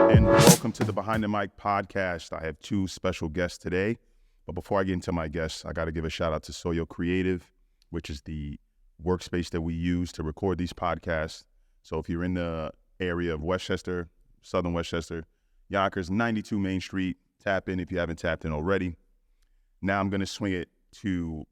And welcome to the Behind the Mic podcast. I have two special guests today. But before I get into my guests, I got to give a shout out to Soyo Creative, which is the workspace that we use to record these podcasts. So if you're in the area of Westchester, Southern Westchester, Yonkers, 92 Main Street, tap in if you haven't tapped in already. Now I'm going to swing it to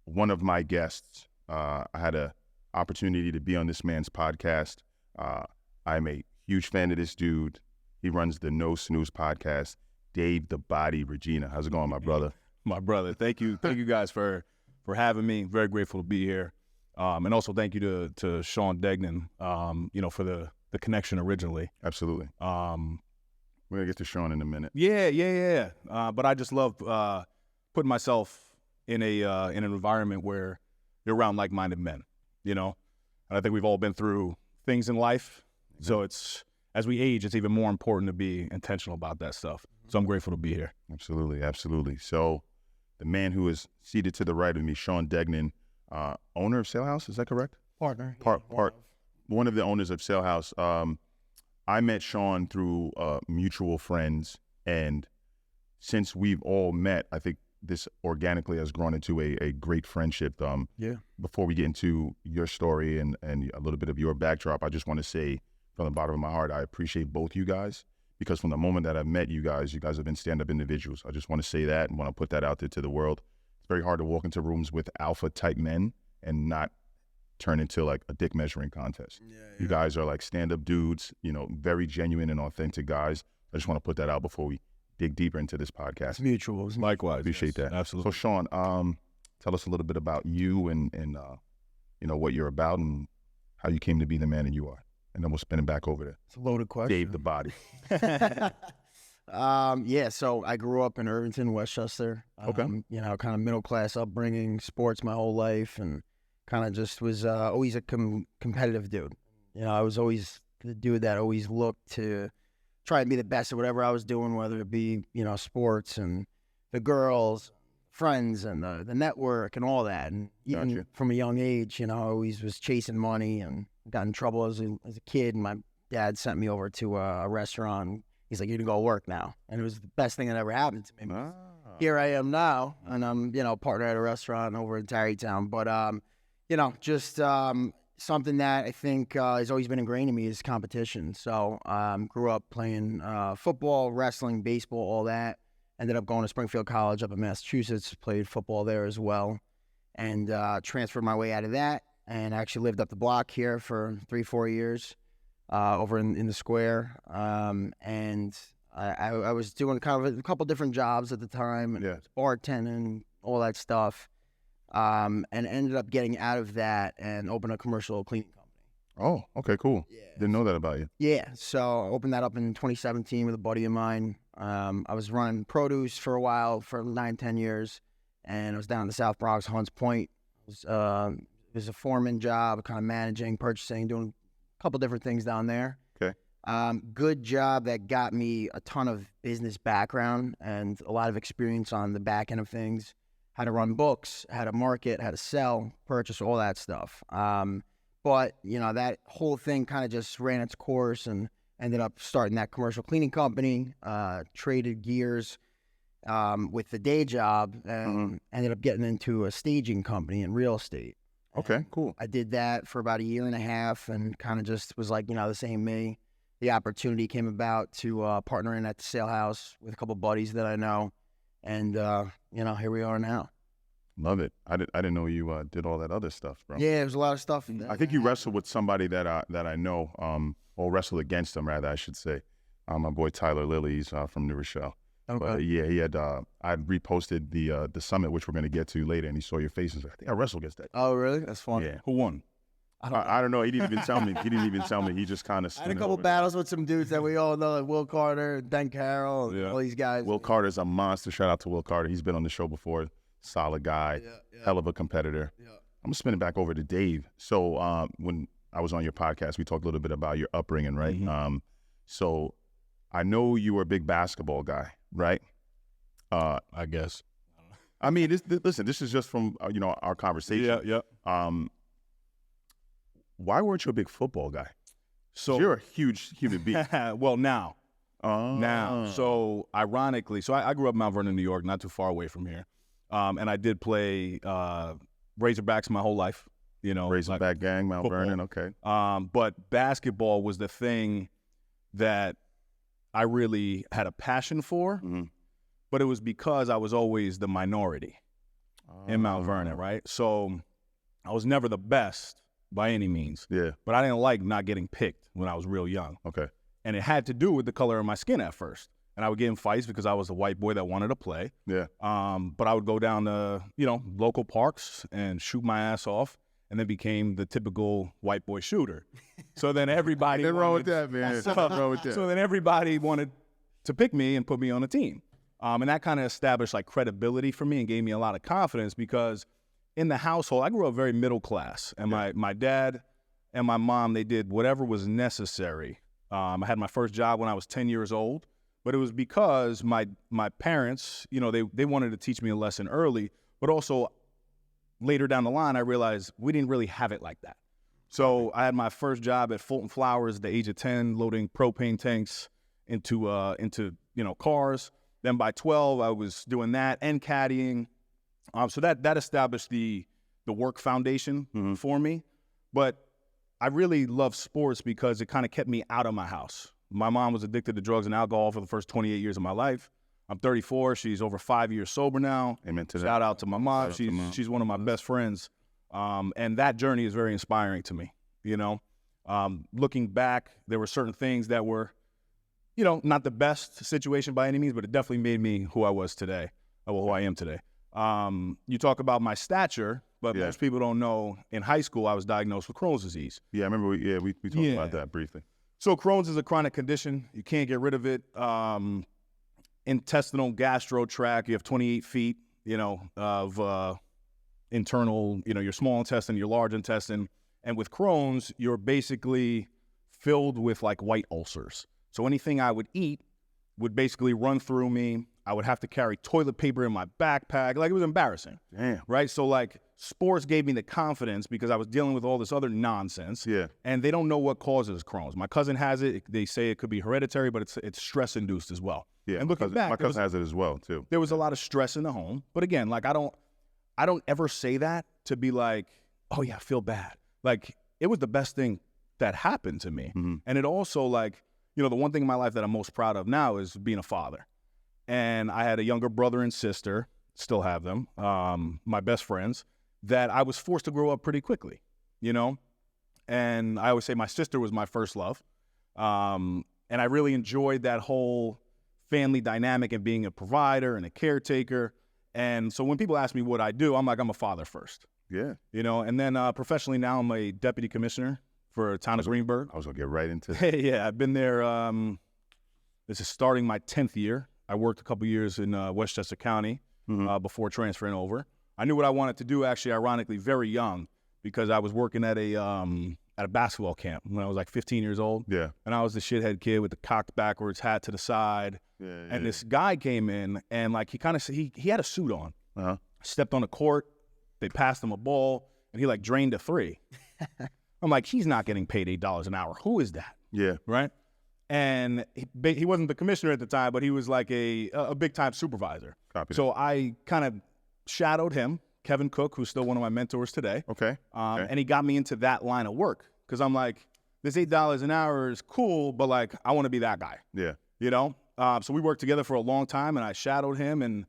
one of my guests. I had an opportunity to be on this man's podcast. I'm a huge fan of this dude. He runs the No Snooze podcast, Dave the Body Regina. How's it going, my brother? My brother. Thank you guys for having me. Very grateful to be here. And also thank you to Shawn Degnan, for the connection originally. Absolutely. We're going to get to Shawn in a minute. Yeah. But I just love putting myself in an environment where you're around like-minded men, And I think we've all been through things in life. Mm-hmm. So as we age, it's even more important to be intentional about that stuff. So I'm grateful to be here. Absolutely. So the man who is seated to the right of me, Shawn Degnan, owner of Sale House, is that correct? Partner. One of the owners of Sale House. I met Shawn through mutual friends, and since we've all met, I think this organically has grown into a great friendship. Before we get into your story and a little bit of your backdrop, I just want to say from the bottom of my heart, I appreciate both you guys, because from the moment that I've met you guys have been stand-up individuals. I just want to say that and want to put that out there to the world. It's very hard to walk into rooms with alpha-type men and not turn into like a dick measuring contest. Yeah. You guys are like stand-up dudes, very genuine and authentic guys. I just want to put that out before we dig deeper into this podcast. It's mutual. Likewise. Appreciate that. Absolutely. So Shawn, tell us a little bit about you and what you're about and how you came to be the man that you are. And then we'll spin it back over there. It's a loaded question. Dave the Body. So I grew up in Irvington, Westchester. Okay. Kind of middle-class upbringing, sports my whole life, and kind of just was always a competitive dude. I was always the dude that always looked to try and be the best at whatever I was doing, whether it be, sports and the girls, friends, and the network and all that. And even from a young age, I always was chasing money and got in trouble as a kid. And my dad sent me over to a restaurant. He's like, "You can go work now." And it was the best thing that ever happened to me. Ah. Here I am now, and I'm, partner at a restaurant over in Tarrytown. But, something that I think has always been ingrained in me is competition. So grew up playing football, wrestling, baseball, all that. Ended up going to Springfield College up in Massachusetts, played football there as well, and transferred my way out of that, and actually lived up the block here for 3-4 years over in the square. And I was doing kind of a couple different jobs at the time, and bartending, all that stuff. And ended up getting out of that and opened a commercial cleaning company. Oh, okay, cool. Yeah. Didn't know that about you. Yeah, so I opened that up in 2017 with a buddy of mine. I was running produce for a while, for 9-10 years, and I was down in the South Bronx, Hunts Point. It was a foreman job, kind of managing, purchasing, doing a couple different things down there. Okay. Good job that got me a ton of business background and a lot of experience on the back end of things. How to run books, how to market, how to sell, purchase, all that stuff. But, that whole thing kind of just ran its course and ended up starting that commercial cleaning company, traded gears with the day job, and ended up getting into a staging company in real estate. Okay, cool. I did that for about 1.5 years and kind of just was like, this ain't me. The opportunity came about to partner in at the Sale House with a couple buddies that I know. And, here we are now. Love it. I didn't know you did all that other stuff, bro. Yeah, there's a lot of stuff. I think you wrestled with somebody that I know, or wrestled against them, rather, I should say. My boy Tyler Lilly, he's from New Rochelle. Okay. But, he had, I reposted the summit, which we're going to get to later, and he saw your faces. I think I wrestled against that. Oh, really? That's fun. Yeah. Who won? I don't know. He didn't even tell me. He just kind of. I had a couple battles with some dudes that we all know, like Will Carter, Ben Carroll, all these guys. Will Carter's a monster. Shout out to Will Carter. He's been on the show before. Solid guy. Hell of a competitor. Yeah. I'm gonna spin it back over to Dave. So when I was on your podcast, we talked a little bit about your upbringing, right? Mm-hmm. So I know you were a big basketball guy, right? I guess. I mean, listen, this is just from our conversation. Yeah. Why weren't you a big football guy? So you're a huge human being. Well, now. Oh. So ironically, I grew up in Mount Vernon, New York, not too far away from here. And I did play Razorbacks my whole life. Razorback gang, Mount football. Vernon, okay. But basketball was the thing that I really had a passion for. Mm-hmm. But it was because I was always the minority in Mount Vernon, right? So I was never the best by any means. Yeah. But I didn't like not getting picked when I was real young. Okay. And it had to do with the color of my skin at first. And I would get in fights because I was the white boy that wanted to play. Yeah. But I would go down to, local parks and shoot my ass off, and then became the typical white boy shooter. So then everybody Nothing wrong with that, man. Nothing wrong with that. So then everybody wanted to pick me and put me on a team. And that kind of established like credibility for me and gave me a lot of confidence because in the household, I grew up very middle class. And my dad and my mom, they did whatever was necessary. I had my first job when I was 10 years old, but it was because my parents, they wanted to teach me a lesson early, but also later down the line, I realized we didn't really have it like that. So I had my first job at Fulton Flowers at the age of 10, loading propane tanks into cars. Then by 12, I was doing that and caddying. So that established the work foundation for me. But I really love sports because it kind of kept me out of my house. My mom was addicted to drugs and alcohol for the first 28 years of my life. I'm 34. She's over 5 years sober now. Amen to that. Shout out to my mom. She's one of my best friends. And that journey is very inspiring to me. Looking back, there were certain things that were, not the best situation by any means, but it definitely made me who I was today, who I am today. You talk about my stature, but most people don't know in high school I was diagnosed with Crohn's disease. Yeah, I remember we talked about that briefly. So Crohn's is a chronic condition. You can't get rid of it. Intestinal gastro tract, you have 28 feet, of internal, your small intestine, your large intestine. And with Crohn's, you're basically filled with like white ulcers. So anything I would eat would basically run through me. I would have to carry toilet paper in my backpack. Like, it was embarrassing. Damn. Right? So, like, sports gave me the confidence because I was dealing with all this other nonsense. Yeah. And they don't know what causes Crohn's. My cousin has it. They say it could be hereditary, but it's stress-induced as well. Yeah. And looking back, my cousin has it as well, too. There was a lot of stress in the home. But again, like, I don't ever say that to be like, oh, yeah, I feel bad. Like, it was the best thing that happened to me. Mm-hmm. And it also, like, the one thing in my life that I'm most proud of now is being a father. And I had a younger brother and sister, still have them, my best friends, that I was forced to grow up pretty quickly, And I always say my sister was my first love. And I really enjoyed that whole family dynamic and being a provider and a caretaker. And so when people ask me what I do, I'm like, I'm a father first. Yeah. And then professionally now I'm a deputy commissioner for the town of Greenburgh. I was going to get right into that. Yeah, I've been there. This is starting my 10th year. I worked a couple years in Westchester County before transferring over. I knew what I wanted to do, actually, ironically, very young, because I was working at a basketball camp when I was like 15 years old. Yeah. And I was the shithead kid with the cocked backwards hat to the side. Yeah. And this guy came in, and like he had a suit on. Uh-huh. Stepped on the court. They passed him a ball, and he like drained a three. I'm like, he's not getting paid $8 an hour. Who is that? Yeah. Right? And he wasn't the commissioner at the time, but he was like a big-time supervisor. Copy. So I kind of shadowed him, Kevin Cook, who's still one of my mentors today. Okay. And he got me into that line of work because I'm like, this $8 an hour is cool, but like, I want to be that guy. Yeah. So we worked together for a long time, and I shadowed him, and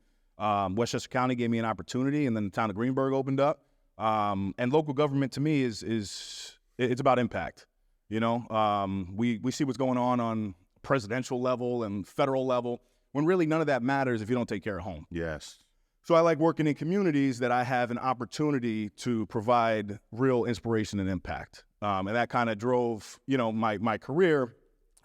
Westchester County gave me an opportunity, and then the town of Greenburgh opened up. And local government to me is it's about impact. We see what's going on presidential level and federal level, when really none of that matters if you don't take care of home. Yes. So I like working in communities that I have an opportunity to provide real inspiration and impact. And that kind of drove, my career.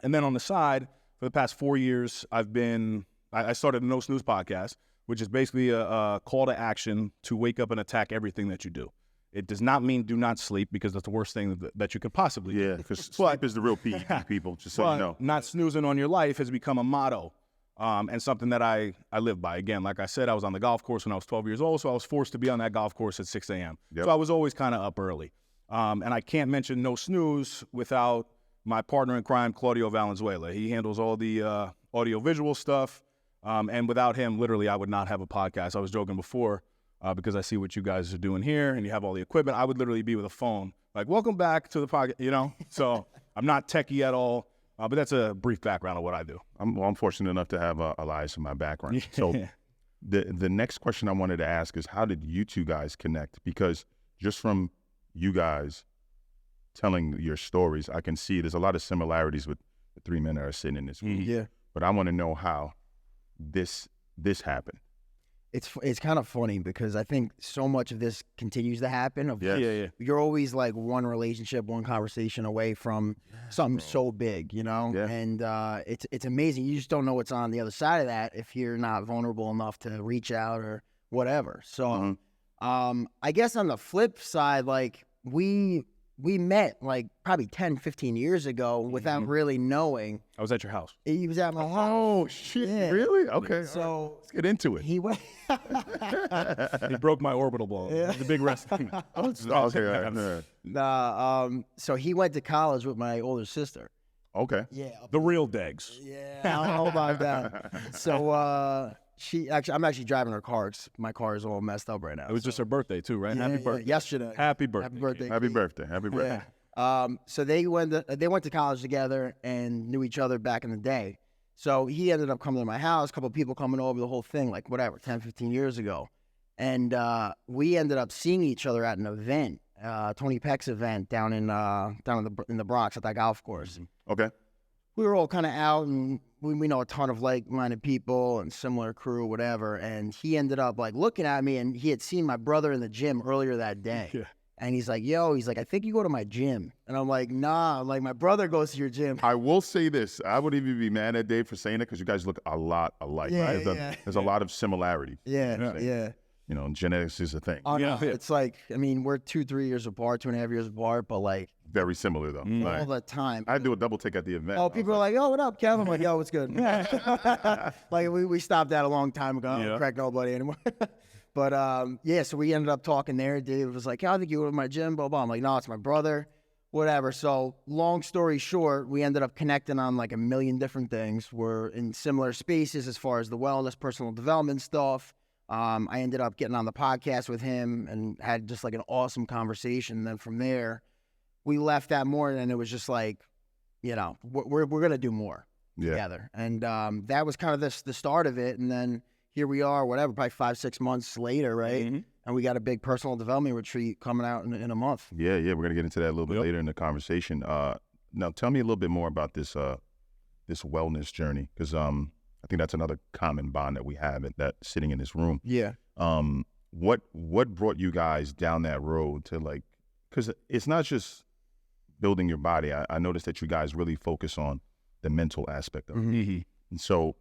And then on the side, for the past 4 years, I started a No Snooze podcast, which is basically a call to action to wake up and attack everything that you do. It does not mean do not sleep, because that's the worst thing that you could possibly do. Yeah, because sleep is the real PED, people, just so you know. Not snoozing on your life has become a motto and something that I live by. Again, like I said, I was on the golf course when I was 12 years old, so I was forced to be on that golf course at 6 a.m. Yep. So I was always kind of up early. And I can't mention No Snooze without my partner in crime, Claudio Valenzuela. He handles all the audio-visual stuff, and without him, literally, I would not have a podcast. I was joking before, because I see what you guys are doing here, and you have all the equipment. I would literally be with a phone, like, welcome back to the podcast, you know? So I'm not techie at all, but that's a brief background of what I do. I'm fortunate enough to have Elias in my background. Yeah. So the next question I wanted to ask is, how did you two guys connect? Because just from you guys telling your stories, I can see there's a lot of similarities with the three men that are sitting in this room. Yeah. But I want to know how this happened. It's kind of funny because I think so much of this continues to happen. Yes. You're always like one relationship, one conversation away from something so big, you know? Yeah. And it's amazing. You just don't know what's on the other side of that if you're not vulnerable enough to reach out or whatever. So I guess on the flip side, like we met like probably 10, 15 years ago without really knowing. I was at your house. He was at my house. Oh, shit. Yeah. Really? Okay. So let's get into it. he went. He broke my orbital ball. Yeah. The big wrestling. Okay. All right. So he went to college with my older sister. Okay. Yeah. The real Degs. Yeah. I don't know about that. So I'm actually driving her car. My car is all messed up right now. It was just her birthday too, right? Yeah, Happy birthday. yesterday. Happy birthday. Happy birthday. Happy birthday. Happy birthday. Yeah. So they went to college together and knew each other back in the day. So he ended up coming to my house, a couple of people coming over, the whole thing, like whatever, 10, 15 years ago. And we ended up seeing each other at an event, Tony Peck's event down in the Bronx at that golf course. Okay. We were all kind of out, and we know a ton of like-minded people and similar crew, whatever. And he ended up like looking at me, and he had seen my brother in the gym earlier that day. Yeah. And he's like, I think you go to my gym. And I'm like, nah, like my brother goes to your gym. I will say this. I would even be mad at Dave for saying it because you guys look a lot alike. Yeah, right? yeah. There's a lot of similarities. Yeah. You know, genetics is a thing. Oh, Yeah. no, it's like, I mean, we're 2-3 years apart, 2.5 years apart, but like Very similar, though. Like, all the time. I do a double take at the event. Oh, people are like, oh, what up, Kev? I'm like, yo, what's good? Like, we stopped that a long time ago. I don't crack nobody anymore. But, so we ended up talking there. Dave was like, yeah, I think you go to my gym, blah, blah. I'm like, no, it's my brother, whatever. So long story short, we ended up connecting on like a million different things. We're in similar spaces as far as the wellness, personal development stuff. I ended up getting on the podcast with him and had just like an awesome conversation. And then from there, we left that morning and it was just like, you know, we're going to do more together. And that was kind of the start of it. And then here we are, whatever, probably 5-6 months later, right? Mm-hmm. And we got a big personal development retreat coming out in a month. Yeah. We're going to get into that a little bit later in the conversation. Now, tell me a little bit more about this wellness journey, because I think that's another common bond that we have that sitting in this room. Yeah. What brought you guys down that road to like, because it's not just building your body. I noticed that you guys really focus on the mental aspect of it. Mm-hmm. And so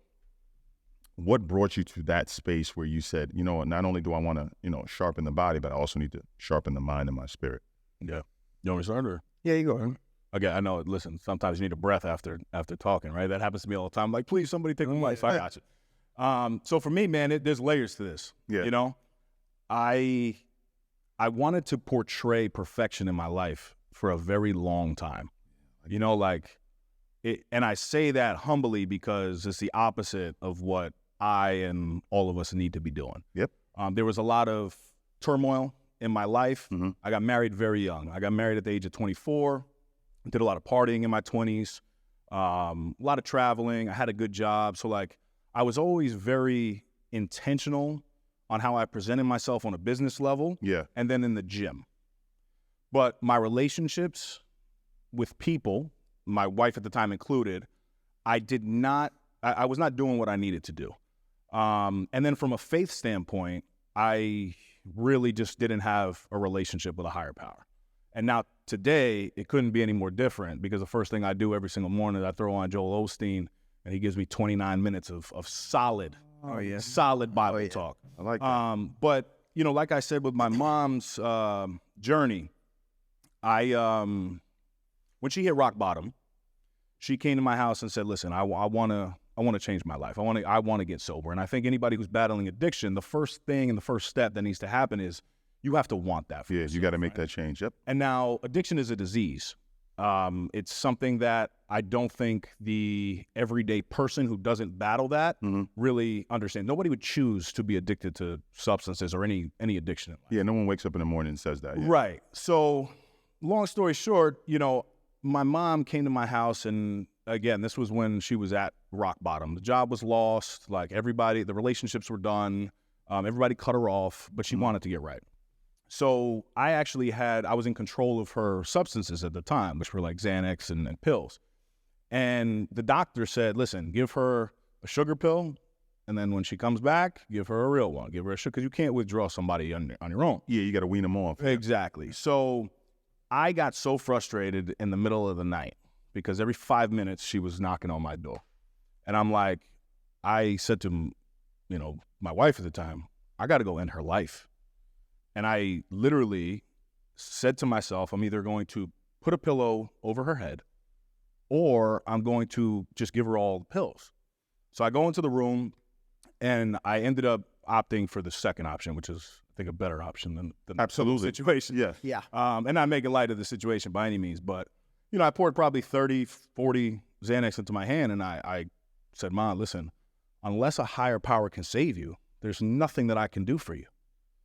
what brought you to that space where you said, you know, not only do I want to, you know, sharpen the body, but I also need to sharpen the mind and my spirit? Yeah. You want me to start or? Yeah, you go ahead. Okay, I know. Listen, sometimes you need a breath after talking, right? That happens to me all the time. Like, please, somebody take my life. I got you. So for me, man, there's layers to this. Yeah. You know, I wanted to portray perfection in my life for a very long time. You know, like, and I say that humbly because it's the opposite of what I and all of us need to be doing. Yep. There was a lot of turmoil in my life. Mm-hmm. I got married very young. I got married at the age of 24. Did a lot of partying in my 20s, a lot of traveling. I had a good job. So, like, I was always very intentional on how I presented myself on a business level. Yeah. And then in the gym. But my relationships with people, my wife at the time included, I was not doing what I needed to do. And then from a faith standpoint, I really just didn't have a relationship with a higher power. And now today, it couldn't be any more different because the first thing I do every single morning is I throw on Joel Osteen, and he gives me 29 minutes of solid, solid Bible talk. I like that. But, you know, like I said, with my mom's journey, when she hit rock bottom, she came to my house and said, listen, I want to change my life. I want to get sober. And I think anybody who's battling addiction, the first thing and the first step that needs to happen is you have to want that for yourself, you got to make that change. Yep. And now addiction is a disease. It's something that I don't think the everyday person who doesn't battle that really understands. Nobody would choose to be addicted to substances or any addiction in life. Yeah, no one wakes up in the morning and says that. Yeah. Right. So long story short, my mom came to my house, and again, this was when she was at rock bottom. The job was lost. Like everybody, the relationships were done. Everybody cut her off, but she wanted to get right. So I was in control of her substances at the time, which were like Xanax and pills. And the doctor said, listen, give her a sugar pill, and then when she comes back, give her a real one. Give her a sugar, because you can't withdraw somebody on your own. Yeah, you got to wean them off. Exactly. So I got so frustrated in the middle of the night because every 5 minutes she was knocking on my door. And I said to, my wife at the time, I got to go end her life. And I literally said to myself, I'm either going to put a pillow over her head or I'm going to just give her all the pills. So I go into the room, and I ended up opting for the second option, which is, I think, a better option than Absolutely. the situation. Yeah. Yeah. And not making light of the situation by any means, but, I poured probably 30, 40 Xanax into my hand, and I said, Mom, listen, unless a higher power can save you, there's nothing that I can do for you.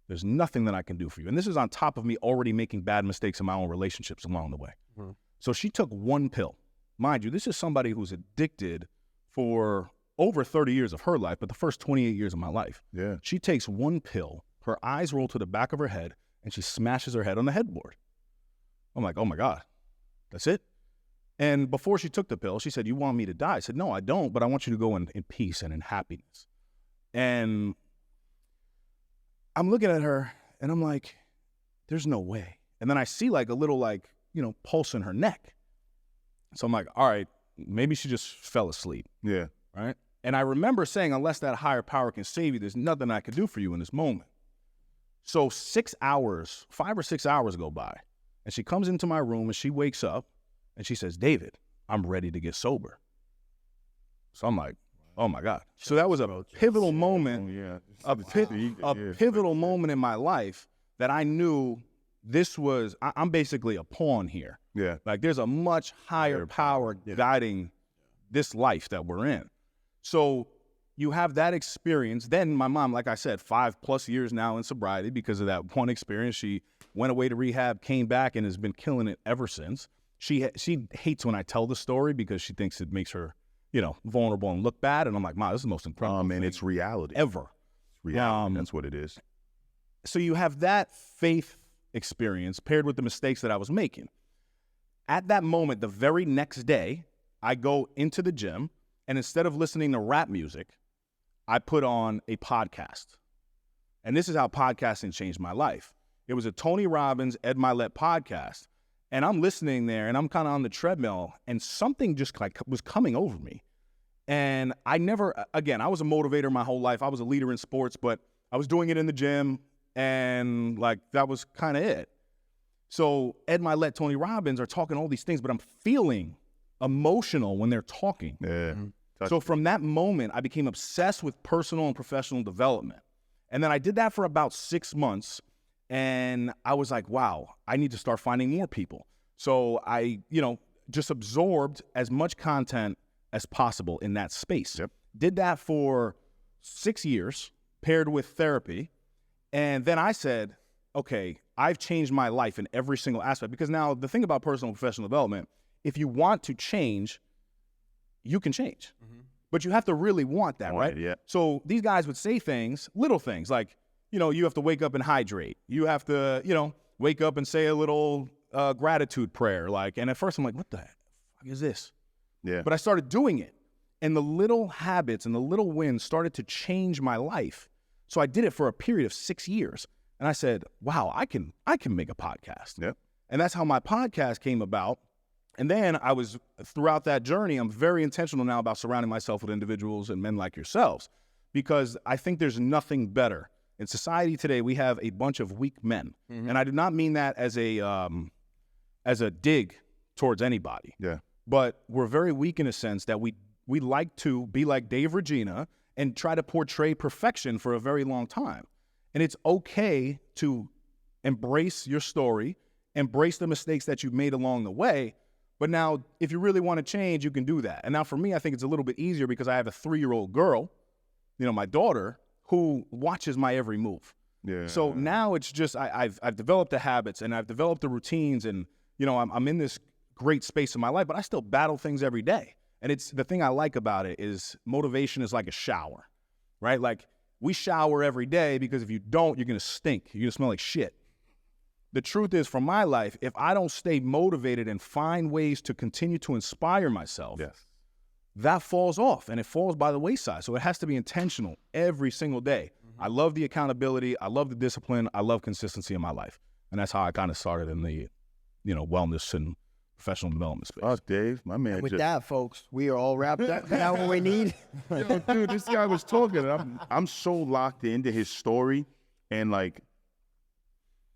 There's nothing that I can do for you. And this is on top of me already making bad mistakes in my own relationships along the way. Mm-hmm. So she took one pill. Mind you, this is somebody who's addicted for over 30 years of her life, but the first 28 years of my life. Yeah. She takes one pill, her eyes roll to the back of her head, and she smashes her head on the headboard. I'm like, oh my God, that's it? And before she took the pill, she said, you want me to die? I said, no, I don't, but I want you to go in peace and in happiness. And I'm looking at her, and I'm like, there's no way. And then I see like a little pulse in her neck. So I'm like, all right, maybe she just fell asleep. Yeah. Right? And I remember saying, unless that higher power can save you, there's nothing I can do for you in this moment. So 5 or 6 hours go by, and she comes into my room, and she wakes up, and she says, David, I'm ready to get sober. So I'm like, oh my God. So that was a pivotal moment, a pivotal moment in my life that I knew I'm basically a pawn here. Yeah. Like there's a much higher power guiding this life that we're in. So you have that experience. Then my mom, like I said, 5+ years now in sobriety because of that one experience. She went away to rehab, came back, and has been killing it ever since. She hates when I tell the story because she thinks it makes her, vulnerable and look bad. And I'm like, Ma, this is the most incredible thing it's reality. ever. It's reality. That's what it is. So you have that faith experience paired with the mistakes that I was making. At that moment, the very next day, I go into the gym, and instead of listening to rap music, I put on a podcast. And this is how podcasting changed my life. It was a Tony Robbins, Ed Milet podcast. And I'm listening there, and I'm kind of on the treadmill, and something just was coming over me. And I was a motivator my whole life. I was a leader in sports, but I was doing it in the gym, and that was kind of it. So Ed Milet, Tony Robbins are talking all these things, but I'm feeling emotional when they're talking. Yeah. Mm-hmm. So from that moment, I became obsessed with personal and professional development. And then I did that for about 6 months. And I was like, wow, I need to start finding more people. So I, just absorbed as much content as possible in that space. Yep. Did that for 6 years, paired with therapy. And then I said, okay, I've changed my life in every single aspect. Because now the thing about personal and professional development, if you want to change, you can change. Mm-hmm. But you have to really want that, right? Yeah. So these guys would say little things like, you have to wake up and hydrate. You have to, wake up and say a little gratitude prayer. And at first I'm like, what the fuck is this? Yeah. But I started doing it. And the little habits and the little wins started to change my life. So I did it for a period of 6 years. And I said, wow, I can make a podcast. Yep. And that's how my podcast came about. And then throughout that journey, I'm very intentional now about surrounding myself with individuals and men like yourselves, because I think there's nothing better. In society today, we have a bunch of weak men. Mm-hmm. And I do not mean that as a dig towards anybody. Yeah. But we're very weak in a sense that we we like to be like Dave Regina and try to portray perfection for a very long time. And it's okay to embrace your story, embrace the mistakes that you've made along the way. But now, if you really want to change, you can do that. And now for me, I think it's a little bit easier because I have a 3-year-old girl, my daughter, who watches my every move. Yeah. So now it's just I've developed the habits and I've developed the routines, and I'm in this great space in my life, but I still battle things every day. And it's the thing I like about it is motivation is like a shower, right? Like we shower every day because if you don't, you're gonna stink. You're gonna smell like shit. The truth is, from my life, if I don't stay motivated and find ways to continue to inspire myself, Yes. that falls off and it falls by the wayside. So it has to be intentional every single day. I love the accountability. I love the discipline. I love consistency in my life. And that's how I kind of started in the, wellness and professional development space. Oh, Dave, my man. And with that, folks, we are all wrapped up. Now what we need. Yo, dude, this guy was talking. And I'm so locked into his story, and like,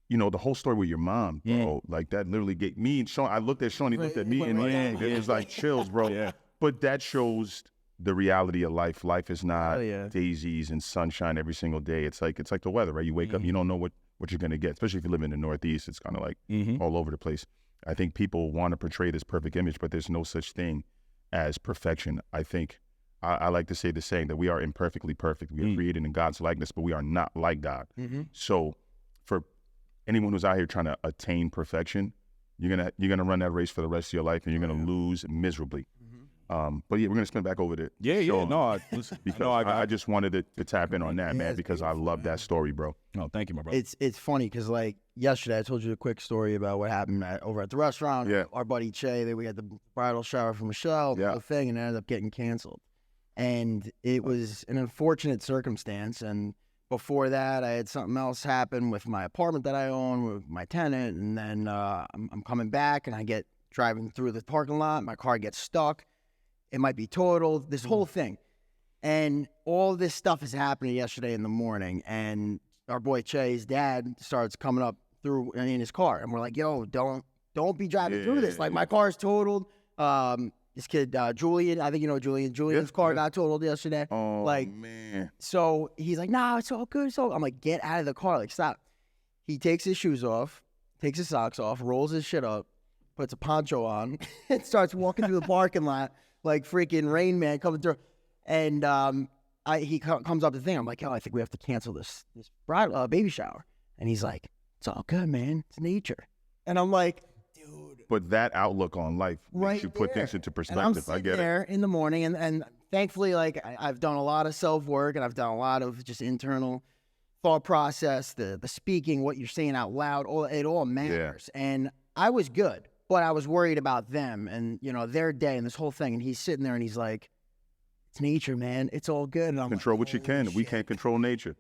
the whole story with your mom, bro. Like that literally gave me and Shawn. I looked at Shawn. He looked at me, and it was like chills, bro. Yeah. But that shows the reality of life. Life is not yeah. daisies and sunshine every single day. It's like the weather, right? You wake up, you don't know what you're gonna get. Especially if you live in the Northeast, it's kind of like all over the place. I think people want to portray this perfect image, but there's no such thing as perfection. I think I like to say the saying that we are imperfectly perfect. We are created in God's likeness, but we are not like God. So for anyone who's out here trying to attain perfection, you're gonna run that race for the rest of your life, and you're gonna lose miserably. But yeah, we're gonna spin back over to Shawn. No, because I just wanted to tap in on that, man, because I love that story, bro. No, thank you, my brother. It's funny because like yesterday I told you a quick story about what happened over at the restaurant. Yeah. Our buddy Che, we had the bridal shower for Michelle, the whole thing, and it ended up getting canceled. And it was an unfortunate circumstance. And before that, I had something else happen with my apartment that I own with my tenant. And then I'm coming back and I get driving through the parking lot. My car gets stuck. It might be totaled, this whole thing. And all this stuff is happening yesterday in the morning. And our boy Che's dad starts coming up through in his car. And we're like, yo, don't be driving through this. Like, my car's totaled. This kid, Julian, I think you know Julian. Julian's car got totaled yesterday. Oh, like, man. So he's like, nah, it's all good. So I'm like, get out of the car. Like, stop. He takes his shoes off, takes his socks off, rolls his shit up, puts a poncho on, and starts walking through the parking lot like freaking Rain Man coming through. And he comes up to the thing. I'm like, yo, I think we have to cancel this bridal baby shower. And he's like, it's all good, man. It's nature. And I'm like, dude. But that outlook on life makes you put things into perspective. I get it. There in the morning, and thankfully, like I've done a lot of self work, and I've done a lot of just internal thought process, the speaking, what you're saying out loud, it all matters. Yeah. And I was good, but I was worried about them and their day and this whole thing. And he's sitting there and he's like, "It's nature, man. It's all good." And I'm control like, what you can. Shit. We can't control nature.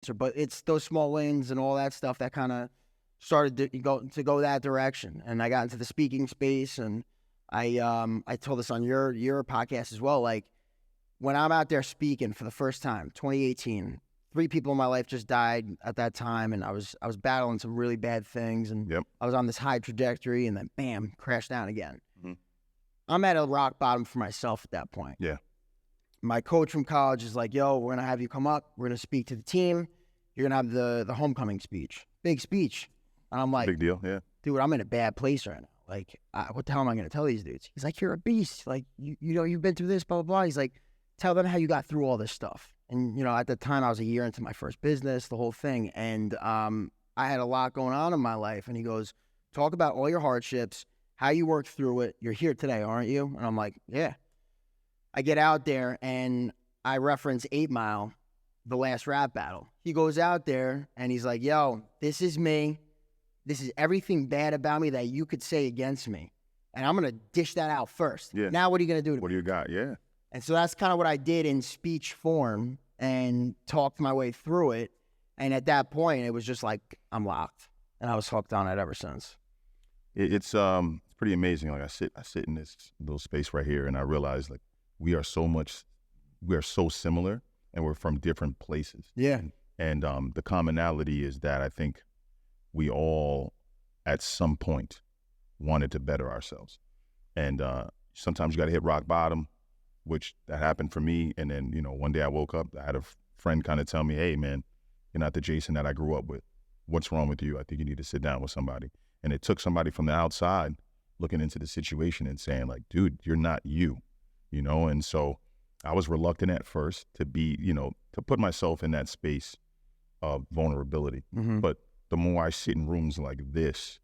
answer, but it's those small wins and all that stuff that kind of started to go that direction. And I got into the speaking space, and I told this on your podcast as well. Like, when I'm out there speaking for the first time, 2018, 3 people in my life just died at that time, and I was battling some really bad things, and I was on this high trajectory, and then bam, crashed down again. Mm-hmm. I'm at a rock bottom for myself at that point. Yeah. My coach from college is like, yo, we're going to have you come up. We're going to speak to the team. You're going to have the homecoming speech. Big speech. And I'm like, big deal, yeah. Dude, I'm in a bad place right now. Like, what the hell am I going to tell these dudes? He's like, you're a beast. Like, you know, you've been through this, blah, blah, blah. He's like, tell them how you got through all this stuff. And, you know, at the time, I was a year into my first business, the whole thing. And I had a lot going on in my life. And he goes, talk about all your hardships, how you worked through it. You're here today, aren't you? And I'm like, yeah. I get out there, and I reference 8 Mile, the last rap battle. He goes out there, and he's like, yo, this is me. This is everything bad about me that you could say against me. And I'm going to dish that out first. Yeah. Now what are you going to do to me? What do you got? Yeah. And so that's kind of what I did in speech form and talked my way through it. And at that point, it was just like, I'm locked. And I was hooked on it ever since. It's pretty amazing. Like, I sit in this little space right here, and I realize, like, we are so similar, and we're from different places. Yeah. And the commonality is that I think we all, at some point, wanted to better ourselves. And sometimes you got to hit rock bottom, which that happened for me. And then, you know, one day I woke up, I had a friend kind of tell me, hey, man, you're not the Jason that I grew up with. What's wrong with you? I think you need to sit down with somebody. And it took somebody from the outside looking into the situation and saying, like, dude, you're not you, you know? And so I was reluctant at first to be, you know, to put myself in that space of vulnerability. Mm-hmm. But the more I sit in rooms like this,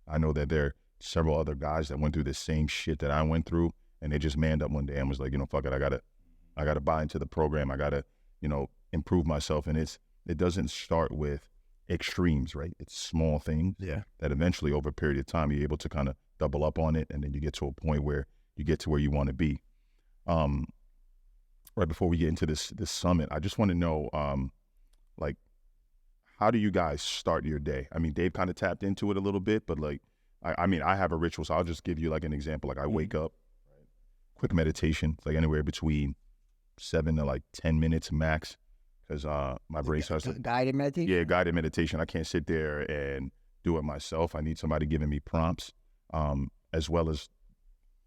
I know that there are several other guys that went through the same shit that I went through, and they just manned up one day and was like, you know, fuck it, I gotta buy into the program. I gotta, you know, improve myself. And it doesn't start with extremes, right? It's small things that eventually over a period of time you're able to kind of double up on it, and then you get to a point where you get to where you want to be. Right before we get into this summit, I just want to know, like, how do you guys start your day? I mean, Dave kind of tapped into it a little bit, but like, I mean, I have a ritual, so I'll just give you like an example. Like, I wake up, quick meditation. It's like anywhere between 7 to like 10 minutes max, because my brain starts to... Guided meditation? Yeah, guided meditation. I can't sit there and do it myself. I need somebody giving me prompts, as well as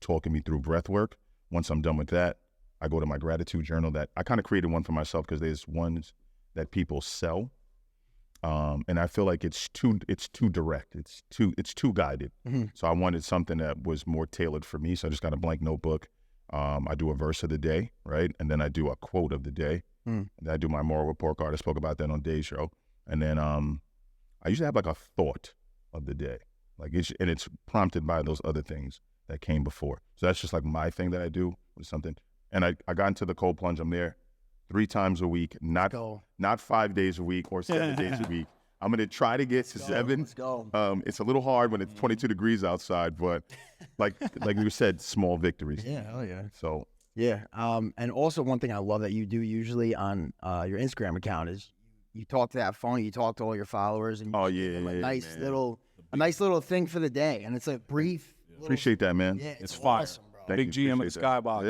talking me through breath work. Once I'm done with that, I go to my gratitude journal. That I kind of created one for myself because there's ones that people sell. And I feel like it's too direct. It's too guided. Mm-hmm. So I wanted something that was more tailored for me. So I just got a blank notebook. I do a verse of the day, right? And then I do a quote of the day. And then I do my moral report card. I spoke about that on Dave's show. And then I usually have like a thought of the day. Like it's prompted by those other things that came before. So that's just like my thing that I do with something. And I got into the cold plunge. I'm there 3 times a week, not 5 days a week or 7 days a week. I'm gonna try to get to 7. Let's go. It's a little hard when it's 22 degrees outside, but like you said, small victories. Yeah, hell yeah. So yeah, and also one thing I love that you do usually on your Instagram account is you talk to that phone, you talk to all your followers, and you give them a nice little thing for the day, and it's a brief. Appreciate that, man. Yeah, it's fire. Awesome. Big GM at the Skybox.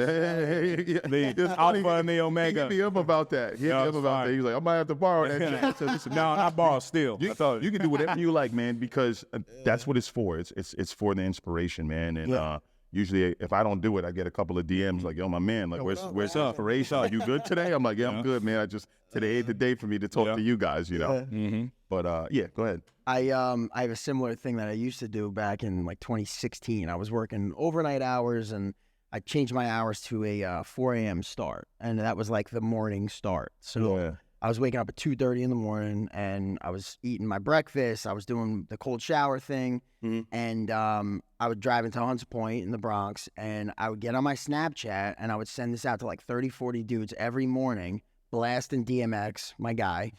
Yeah. The Alpha and the Omega. He hit me up about that. He was like, I might have to borrow that. No, not borrow, still. You can do whatever you like, man, because that's what it's for. It's for the inspiration, man. And usually if I don't do it, I get a couple of DMs like, yo, my man, like, where's the inspiration? Are you good today? I'm like, yeah, I'm good, man. Today ain't the day for me to talk to you guys, you know. Mm-hmm. But go ahead. I have a similar thing that I used to do back in like 2016. I was working overnight hours, and I changed my hours to a 4 a.m. start, and that was like the morning start. So I was waking up at 2:30 in the morning, and I was eating my breakfast. I was doing the cold shower thing, and I would drive into Hunts Point in the Bronx, and I would get on my Snapchat, and I would send this out to like 30, 40 dudes every morning, blasting DMX, my guy,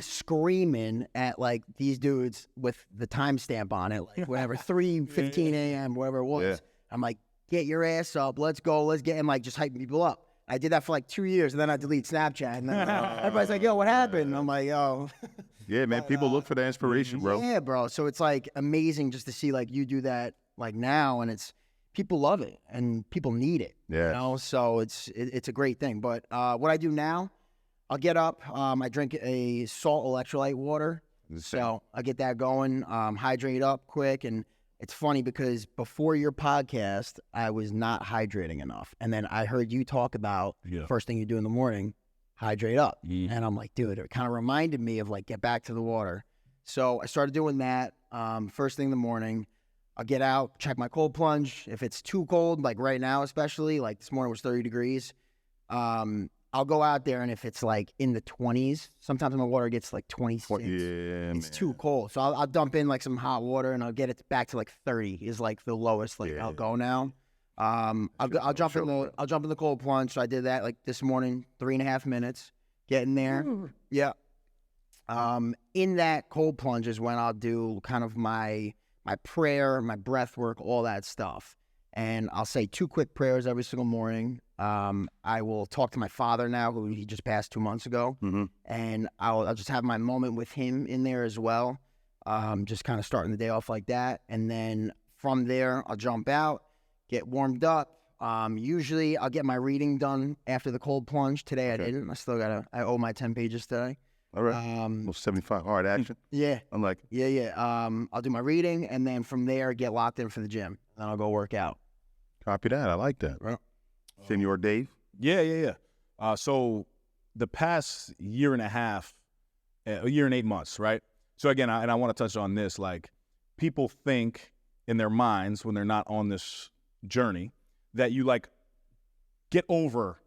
screaming at like these dudes with the timestamp on it, like whatever, 3:15 a.m., whatever it was. Yeah. I'm like, get your ass up, let's go, let's get him, like just hyping people up. I did that for like 2 years, and then I delete Snapchat. And then everybody's like, yo, what happened? And I'm like, yo. Yeah, man. People look for the inspiration, bro. Yeah, bro. So it's like amazing just to see like you do that like now, and it's people love it and people need it. Yeah. You know, so it's a great thing. But what I do now, I'll get up. I drink a salt electrolyte water. So I get that going, hydrate up quick. And it's funny because before your podcast, I was not hydrating enough. And then I heard you talk about first thing you do in the morning, hydrate up. And I'm like, dude, it kind of reminded me of like, get back to the water. So I started doing that first thing in the morning. I'll get out, check my cold plunge. If it's too cold, like right now especially, like this morning was 30 degrees, I'll go out there, and if it's like in the 20s, sometimes my water gets like 26. It's too cold. So I'll dump in like some hot water, and I'll get it back to like 30 is like the lowest I'll go now. I'll jump in the cold plunge. So I did that like this morning, 3.5 minutes, getting there. Yeah. In that cold plunge is when I'll do kind of my prayer, my breath work, all that stuff. And I'll say 2 quick prayers every single morning. I will talk to my father now, who he just passed 2 months ago. And I'll just have my moment with him in there as well. Just kind of starting the day off like that. And then from there, I'll jump out, get warmed up. Usually I'll get my reading done after the cold plunge. Today I didn't. I owe my 10 pages today. All right. 75 hard action. Yeah. I'm like, I'll do my reading, and then from there get locked in for the gym. Then I'll go work out. Copy that. I like that. Right. Senor Dave. Yeah. So the past year and a half, a year and 8 months, right? So again, I want to touch on this. Like, people think in their minds when they're not on this journey that you like get over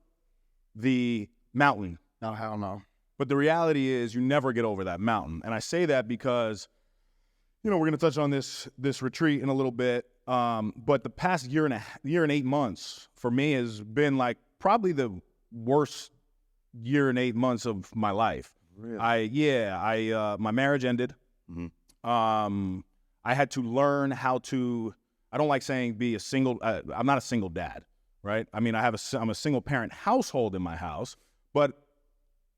the mountain. No, hell no. But the reality is you never get over that mountain. And I say that because, we're going to touch on this retreat in a little bit. But the past year and 8 months for me has been like probably the worst year and 8 months of my life. Really? My marriage ended. I had to learn how to, I don't like saying be a single, I'm not a single dad, right? I mean, I'm a single parent household in my house, but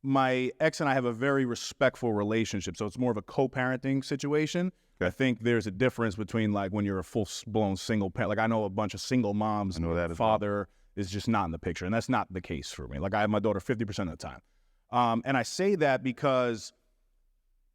my ex and I have a very respectful relationship. So it's more of a co-parenting situation. I think there's a difference between like when you're a full-blown single parent. Like I know a bunch of single moms. I know that father is just not in the picture, and that's not the case for me. Like I have my daughter 50% of the time. And I say that because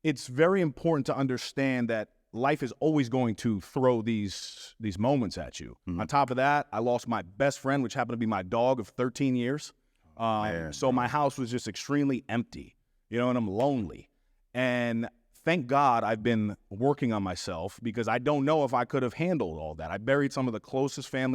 it's very important to understand that life is always going to throw these moments at you. On top of that, I lost my best friend, which happened to be my dog of 13 years. So my house was just extremely empty, and I'm lonely. And thank God I've been working on myself because I don't know if I could have handled all that. I buried some of the closest family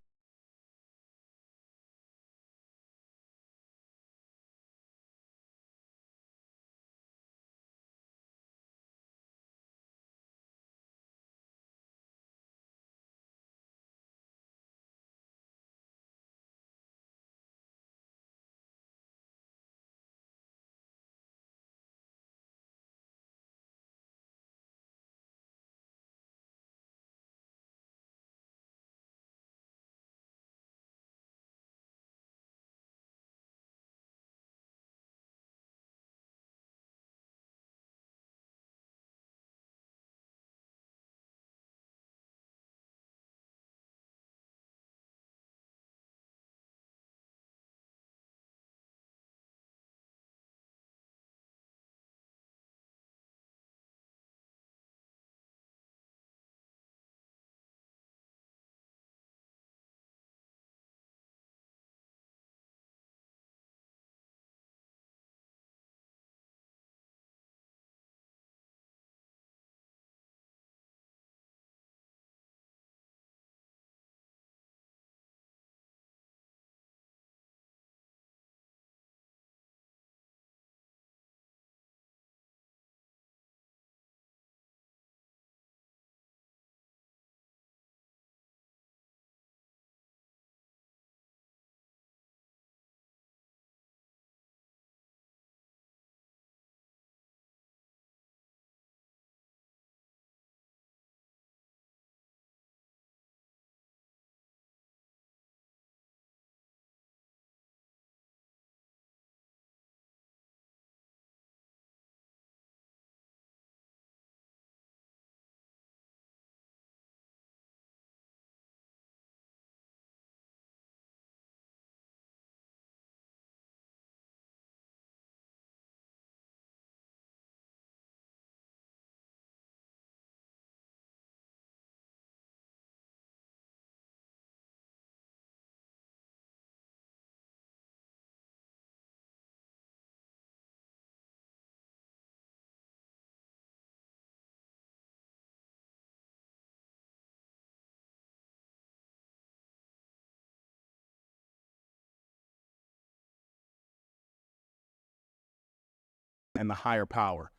and the higher power.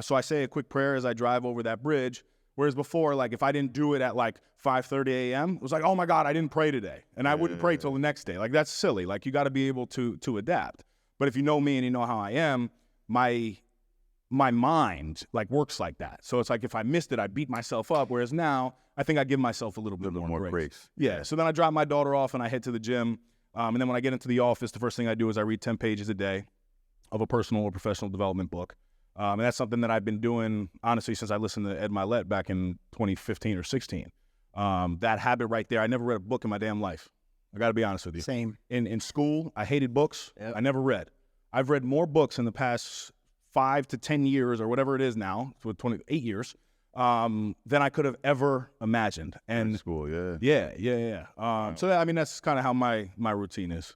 So I say a quick prayer as I drive over that bridge. Whereas before, like if I didn't do it at like 5:30 a.m., it was like, oh my God, I didn't pray today. And I wouldn't pray till the next day. Like that's silly. Like you got to be able to adapt. But if you know me and you know how I am, my mind like works like that. So it's like if I missed it, I beat myself up. Whereas now I think I give myself a little bit more grace. Yeah. So then I drop my daughter off and I head to the gym. And then when I get into the office, the first thing I do is I read 10 pages a day of a personal or professional development book. And that's something that I've been doing, honestly, since I listened to Ed Mylett back in 2015 or 16. That habit right there, I never read a book in my damn life. I got to be honest with you. Same. In school, I hated books. Yep. I never read. I've read more books in the past 5 to 10 years or whatever it is now, so 28 years, than I could have ever imagined. And school, yeah. Yeah. So that, I mean, that's kind of how my routine is.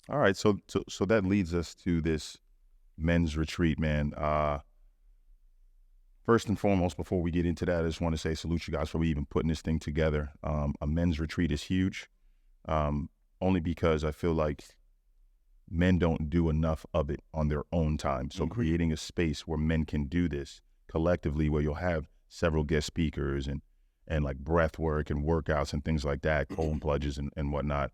All right, so that leads us to this men's retreat, man. First and foremost, before we get into that, I just want to say salute you guys for even putting this thing together. A men's retreat is huge, only because I feel like men don't do enough of it on their own time. So creating a space where men can do this collectively, where you'll have several guest speakers and like breath work and workouts and things like that, cold plunges and whatnot,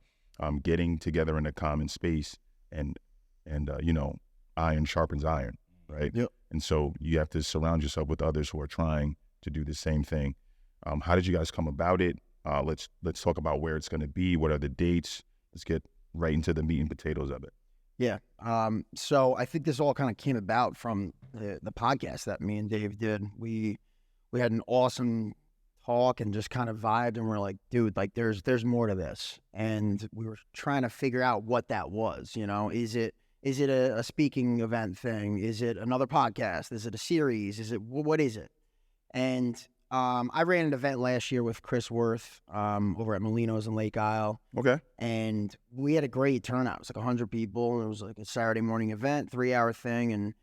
getting together in a common space and you know, iron sharpens iron, right? Yep. And so you have to surround yourself with others who are trying to do the same thing. How did you guys come about it? Let's talk about where it's going to be. What are the dates? Let's get right into the meat and potatoes of it. Yeah. So I think this all kind of came about from the podcast that me and Dave did. We had an awesome talk and just kind of vibed, and we're like, dude, like there's more to this. And we were trying to figure out what that was. You know, is it a speaking event thing? Is it another podcast? Is it a series? What is it? And I ran an event last year with Chris Worth over at Molino's in Lake Isle. Okay. And we had a great turnout. It was like 100 people. It was like a Saturday morning event, 3-hour thing. And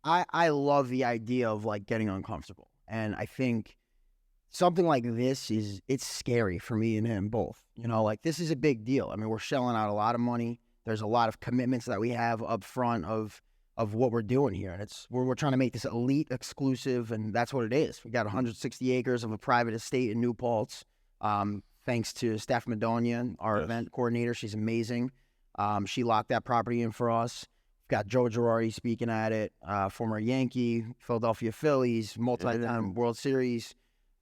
I love the idea of like getting uncomfortable. And I think something like this it's scary for me and him both. You know, like this is a big deal. I mean, we're shelling out a lot of money. There's a lot of commitments that we have up front of what we're doing here. And we're trying to make this elite exclusive, and that's what it is. We got 160 acres of a private estate in New Paltz. Thanks to Steph Madonia, our event coordinator. She's amazing. She locked that property in for us. We've got Joe Girardi speaking at it, former Yankee, Philadelphia Phillies, multi-time World Series,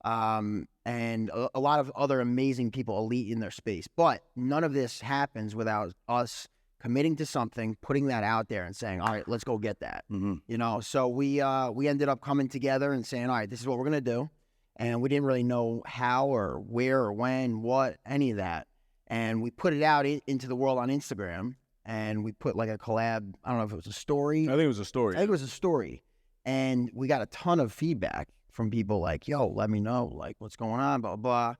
and a lot of other amazing people, elite in their space. But none of this happens without us committing to something, putting that out there and saying, all right, let's go get that. Mm-hmm. You know, so we ended up coming together and saying, all right, this is what we're going to do. And we didn't really know how or where or when, what, any of that. And we put it out into the world on Instagram, and we put like a collab. I don't know if it was a story. I think it was a story. I think it was a story. And we got a ton of feedback from people like, yo, let me know, like, what's going on, blah, blah.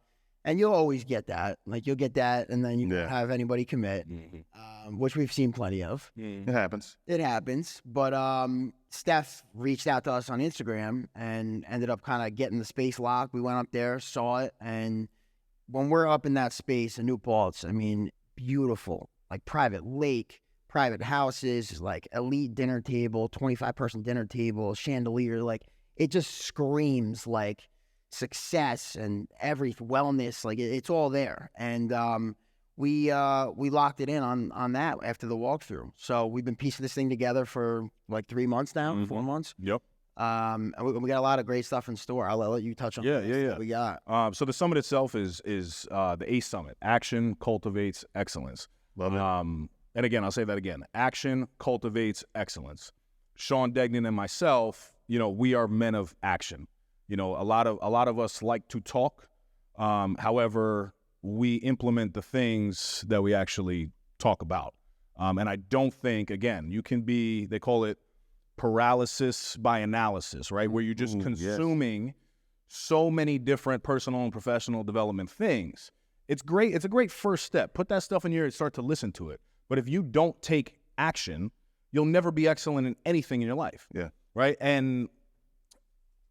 And you'll always get that. Like, you'll get that, and then you don't have anybody commit, which we've seen plenty of. It happens. It happens. But Steph reached out to us on Instagram and ended up kind of getting the space locked. We went up there, saw it, and when we're up in that space in New Paltz, I mean, beautiful. Like, private lake, private houses, like, elite dinner table, 25-person dinner table, chandelier. Like, it just screams, like, success and wellness, like it's all there. And we locked it in on that after the walkthrough. So we've been piecing this thing together for like 3 months now, 4 months. Yep. And we got a lot of great stuff in store. I'll let you touch on Yeah. we got. So the summit itself is the A.C.E Summit. Action cultivates excellence. Love it. And again, I'll say that again. Action cultivates excellence. Shawn, Degnan, and myself, you know, we are men of action. You know, a lot of us like to talk. However, we implement the things that we actually talk about. And I don't think, again, you can be, they call it paralysis by analysis, right? Where you're just consuming so many different personal and professional development things. It's great. It's a great first step. Put that stuff in your ear and start to listen to it. But if you don't take action, you'll never be excellent in anything in your life. Yeah. Right. And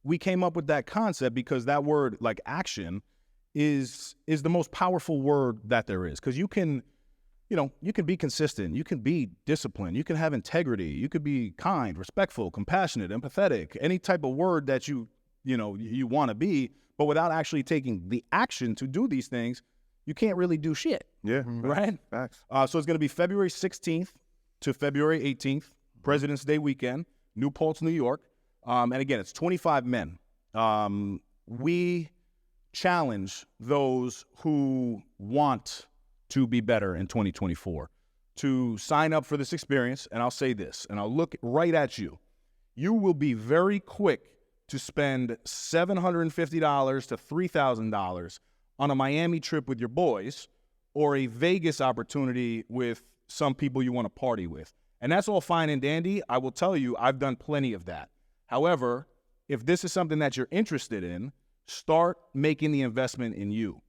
we came up with that concept because that word, like action, is the most powerful word that there is. Because you can you can be consistent, you can be disciplined, you can have integrity, you could be kind, respectful, compassionate, empathetic, any type of word that you want to be, but without actually taking the action to do these things, you can't really do shit. Yeah. Right? Facts. So it's going to be February 16th to February 18th, President's Day weekend, New Paltz, New York. And again, it's 25 men. We challenge those who want to be better in 2024 to sign up for this experience. And I'll say this, and I'll look right at you. You will be very quick to spend $750 to $3,000 on a Miami trip with your boys or a Vegas opportunity with some people you want to party with. And that's all fine and dandy. I will tell you, I've done plenty of that. However, if this is something that you're interested in, start making the investment in you.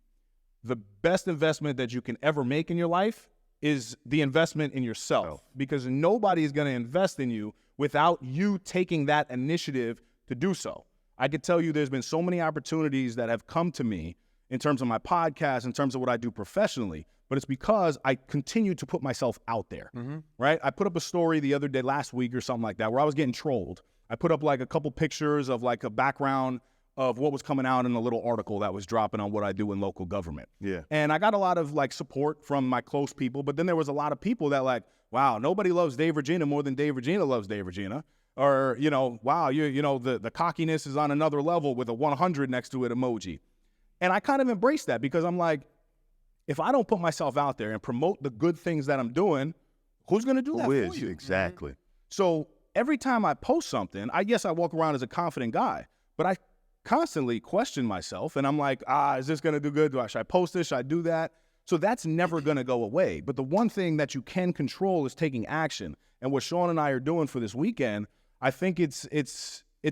The best investment that you can ever make in your life is the investment in yourself, because nobody is going to invest in you without you taking that initiative to do so. I could tell you there's been so many opportunities that have come to me in terms of my podcast, in terms of what I do professionally, but it's because I continue to put myself out there, right? I put up a story the other day, last week or something like that, where I was getting trolled. I put up like a couple pictures of like a background of what was coming out in a little article that was dropping on what I do in local government. Yeah. And I got a lot of like support from my close people, but then there was a lot of people that like, wow, nobody loves Dave Regina more than Dave Regina loves Dave Regina. Or, wow, the cockiness is on another level with a 100 next to it emoji. And I kind of embrace that because I'm like, if I don't put myself out there and promote the good things that I'm doing, who's going to do that for you? Exactly. So every time I post something, I walk around as a confident guy, but I constantly question myself, and I'm like, is this going to do good? Should I post this? Should I do that? So that's never going to go away. But the one thing that you can control is taking action. And what Shawn and I are doing for this weekend, I think it's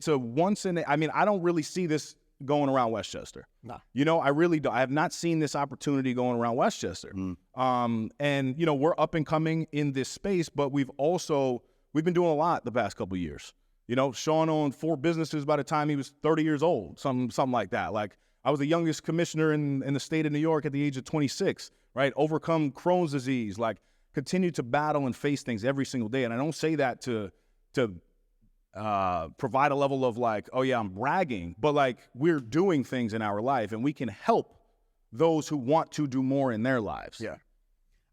a once in I don't really see this going around Westchester. No. I really don't. I have not seen this opportunity going around Westchester. And we're up and coming in this space, but we've been doing a lot the past couple of years. Shawn owned 4 businesses by the time he was 30 years old, something like that. Like, I was the youngest commissioner in the state of New York at the age of 26, right? Overcome Crohn's disease, like continue to battle and face things every single day. And I don't say that to provide a level of like, oh yeah, I'm bragging, but like we're doing things in our life and we can help those who want to do more in their lives. Yeah.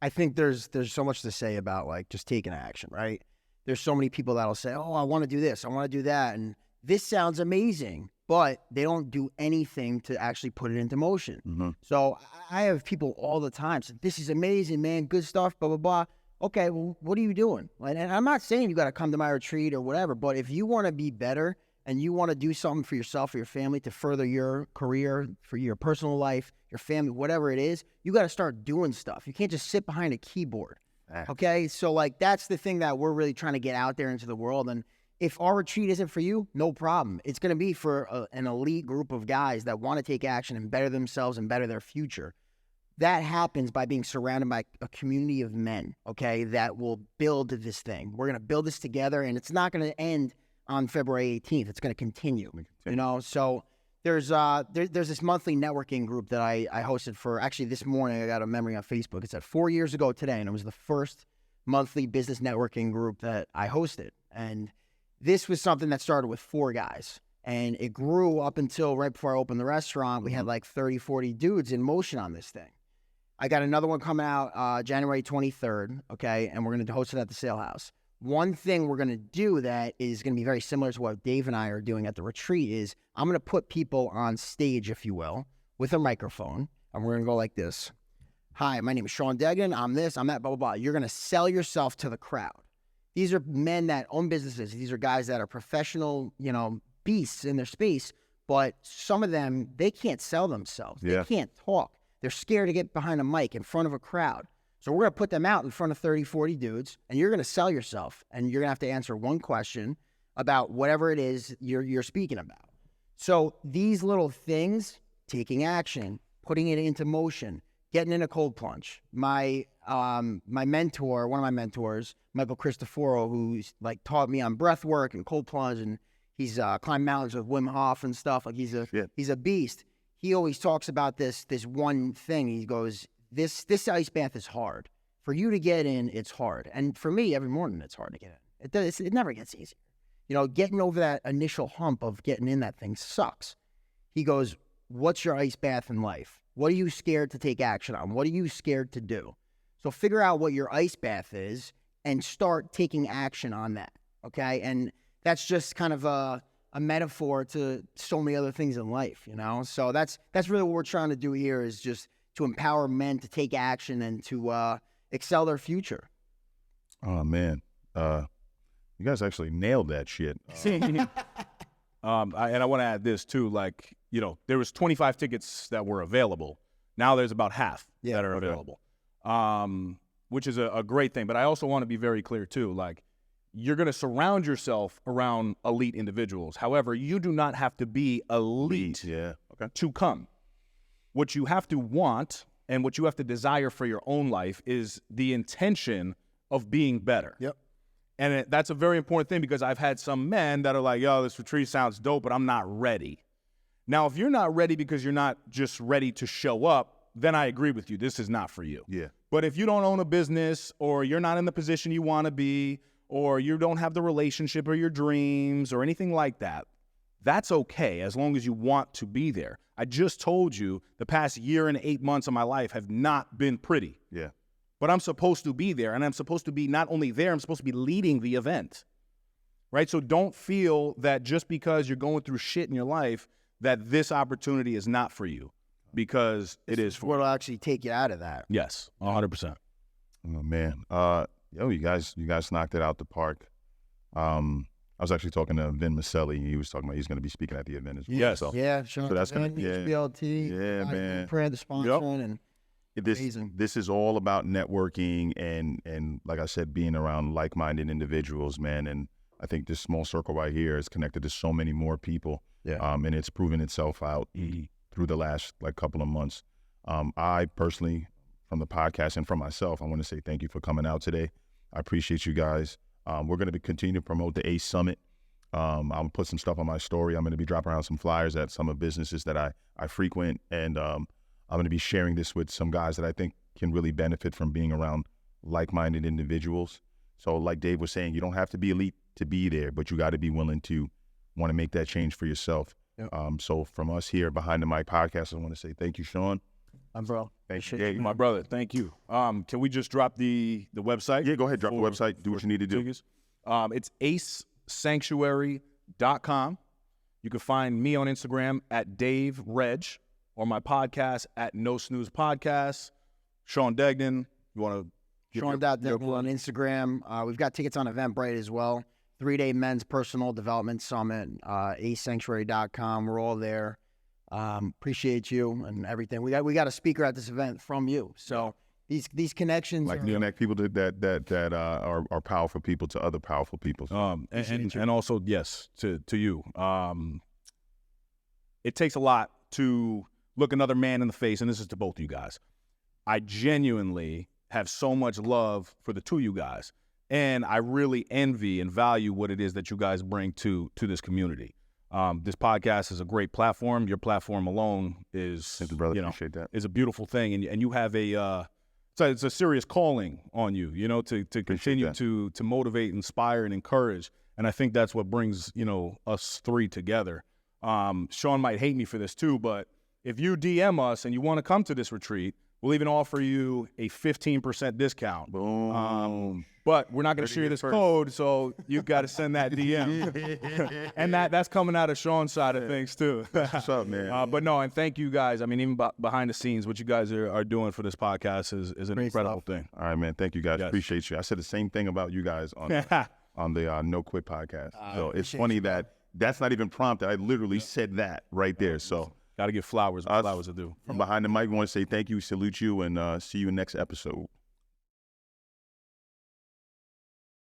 I think there's so much to say about like just taking action, right? There's so many people that'll say, oh, I want to do this, I want to do that. And this sounds amazing, but they don't do anything to actually put it into motion. So I have people all the time say, this is amazing, man, good stuff, blah, blah, blah. Okay, well, what are you doing? And I'm not saying you got to come to my retreat or whatever, but if you want to be better and you want to do something for yourself, for your family, to further your career, for your personal life, your family, whatever it is, you got to start doing stuff. You can't just sit behind a keyboard. Okay, so like that's the thing that we're really trying to get out there into the world. And if our retreat isn't for you, no problem. It's going to be for an elite group of guys that want to take action and better themselves and better their future. That happens by being surrounded by a community of men, okay, that will build this thing. We're going to build this together, and it's not going to end on February 18th. It's going to continue, So there's this monthly networking group that I hosted for, actually this morning I got a memory on Facebook. It's at 4 years ago today, and it was the first monthly business networking group that I hosted. And this was something that started with 4 guys. And it grew up until right before I opened the restaurant. We had like 30, 40 dudes in motion on this thing. I got another one coming out January 23rd, okay? And we're going to host it at the Sale House. One thing we're going to do that is going to be very similar to what Dave and I are doing at the retreat is I'm going to put people on stage, if you will, with a microphone. And we're going to go like this. Hi, my name is Shawn Degnan. I'm this, I'm that, blah, blah, blah. You're going to sell yourself to the crowd. These are men that own businesses. These are guys that are professional, beasts in their space. But some of them, they can't sell themselves. Yeah. They can't talk. They're scared to get behind a mic in front of a crowd. So we're going to put them out in front of 30, 40 dudes, and you're going to sell yourself, and you're going to have to answer one question about whatever it is you're speaking about. So these little things, taking action, putting it into motion, getting in a cold plunge. My mentor, one of my mentors, Michael Cristoforo, who's like taught me on breath work and cold plunge, and he's climbed mountains with Wim Hof and stuff. Like he's a beast. He always talks about this one thing. He goes, this ice bath is hard. For you to get in, it's hard. And for me, every morning, it's hard to get in. It never gets easier. You know, getting over that initial hump of getting in that thing sucks. He goes, what's your ice bath in life? What are you scared to take action on? What are you scared to do? So figure out what your ice bath is and start taking action on that, okay? And that's just kind of a metaphor to so many other things in life, you know? So that's really what we're trying to do here, is just to empower men to take action and to excel their future. Oh, man. You guys actually nailed that shit. And I want to add this too, like, you know, there was 25 tickets that were available. Now there's about half that are available, which is a great thing. But I also want to be very clear too, like, you're going to surround yourself around elite individuals. However, you do not have to be elite to come. What you have to want and what you have to desire for your own life is the intention of being better. Yep. And that's a very important thing, because I've had some men that are like, yo, this retreat sounds dope, but I'm not ready. Now, if you're not ready because you're not just ready to show up, then I agree with you. This is not for you. Yeah. But if you don't own a business, or you're not in the position you want to be, or you don't have the relationship or your dreams or anything like that, that's okay, as long as you want to be there. I just told you the past year and 8 months of my life have not been pretty. Yeah. But I'm supposed to be there, and I'm supposed to be not only there, I'm supposed to be leading the event, right? So don't feel that just because you're going through shit in your life that this opportunity is not for you, because it is for you. What'll actually take you out of that. Yes, 100%. Oh, man. You guys knocked it out the park. I was actually talking to Vin Maselli. He was talking about he's going to be speaking at the event as well. Yes. So, Yeah, Shawn. So that's gonna, HBLT. Yeah, man. Prayer, the sponsoring, and amazing. This is all about networking and like I said, being around like-minded individuals, man. And I think this small circle right here is connected to so many more people. Yeah. And it's proven itself out through the last couple of months. I personally, from the podcast and from myself, I want to say thank you for coming out today. I appreciate you guys. We're going to continue to promote the A.C.E Summit. I'll put some stuff on my story. I'm going to be dropping around some flyers at some of businesses that I frequent, and I'm going to be sharing this with some guys that I think can really benefit from being around like-minded individuals. So like Dave was saying, you don't have to be elite to be there, but you got to be willing to want to make that change for yourself. Yep. So from us here Behind the Mic podcast, I want to say thank you, Shawn. Bro. Thank you, Dave. My brother, thank you. Can we just drop the website? Yeah, go ahead. Drop the website. Do what you need to do. Tickets? It's acesanctuary.com. You can find me on Instagram at Dave Reg, or my podcast at No Snooze Podcast. Shawn Degnan, you want to? Shawn.Degnan on Instagram. We've got tickets on Eventbrite as well. 3-day men's personal development summit. acesanctuary.com. We're all there. Appreciate you and everything. We got a speaker at this event from you. So these connections, like connect people that are powerful people to other powerful people. And also, yes, to you. It takes a lot to look another man in the face, and this is to both of you guys. I genuinely have so much love for the two of you guys, and I really envy and value what it is that you guys bring to this community. This podcast is a great platform. Your platform alone is, Thank you, brother. Appreciate that. Is a beautiful thing, and you have it's a serious calling on you, to continue to motivate, inspire, and encourage. And I think that's what brings, us three together. Shawn might hate me for this too, but if you DM us and you want to come to this retreat, we'll even offer you a 15% discount. Boom. But we're not going to share this code, so you've got to send that DM. And that's coming out of Shawn's side of things too. What's up, man? But no, and thank you guys. I mean, even behind the scenes, what you guys are doing for this podcast is an incredible thing. All right, man. Thank you guys. Yes. Appreciate you. I said the same thing about you guys on the No Quit podcast. So it's funny that's not even prompted. I literally said that right there. So got to give flowers what flowers are due. From Behind the Mic, we want to say thank you, salute you, and see you in next episode.